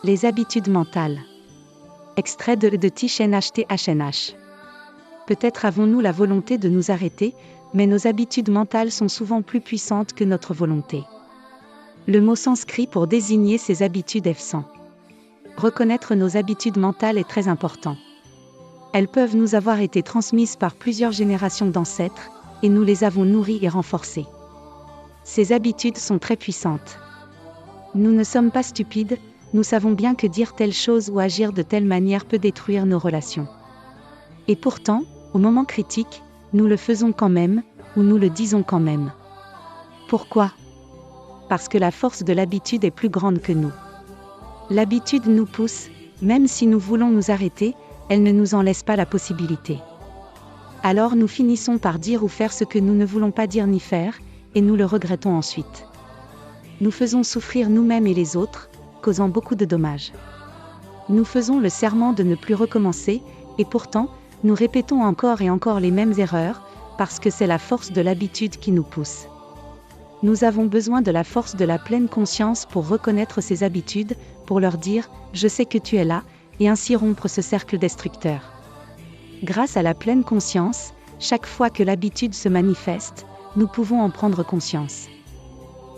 Les habitudes mentales. Extrait de Thich Nhat Hanh. Peut-être avons-nous la volonté de nous arrêter, mais nos habitudes mentales sont souvent plus puissantes que notre volonté. Le mot sanskrit pour désigner ces habitudes est F100. Reconnaître nos habitudes mentales est très important. Elles peuvent nous avoir été transmises par plusieurs générations d'ancêtres, et nous les avons nourries et renforcées. Ces habitudes sont très puissantes. Nous ne sommes pas stupides, nous savons bien que dire telle chose ou agir de telle manière peut détruire nos relations. Et pourtant, au moment critique, nous le faisons quand même, ou nous le disons quand même. Pourquoi ? Parce que la force de l'habitude est plus grande que nous. L'habitude nous pousse, même si nous voulons nous arrêter, elle ne nous en laisse pas la possibilité. Alors nous finissons par dire ou faire ce que nous ne voulons pas dire ni faire, et nous le regrettons ensuite. Nous faisons souffrir nous-mêmes et les autres, causant beaucoup de dommages. Nous faisons le serment de ne plus recommencer, et pourtant, nous répétons encore et encore les mêmes erreurs, parce que c'est la force de l'habitude qui nous pousse. Nous avons besoin de la force de la pleine conscience pour reconnaître ces habitudes, pour leur dire « je sais que tu es là », et ainsi rompre ce cercle destructeur. Grâce à la pleine conscience, chaque fois que l'habitude se manifeste, nous pouvons en prendre conscience.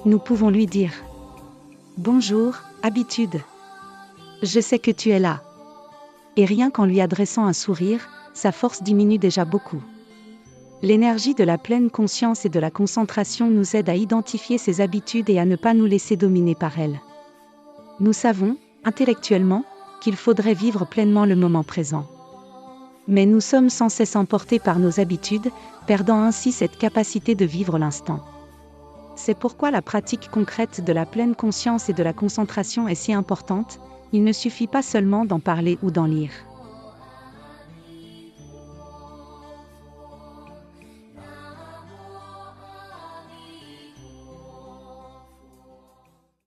Nous pouvons lui dire « bonjour, habitude. Je sais que tu es là ». Et rien qu'en lui adressant un sourire, sa force diminue déjà beaucoup. L'énergie de la pleine conscience et de la concentration nous aide à identifier ces habitudes et à ne pas nous laisser dominer par elles. Nous savons, intellectuellement, qu'il faudrait vivre pleinement le moment présent. Mais nous sommes sans cesse emportés par nos habitudes, perdant ainsi cette capacité de vivre l'instant. C'est pourquoi la pratique concrète de la pleine conscience et de la concentration est si importante, il ne suffit pas seulement d'en parler ou d'en lire.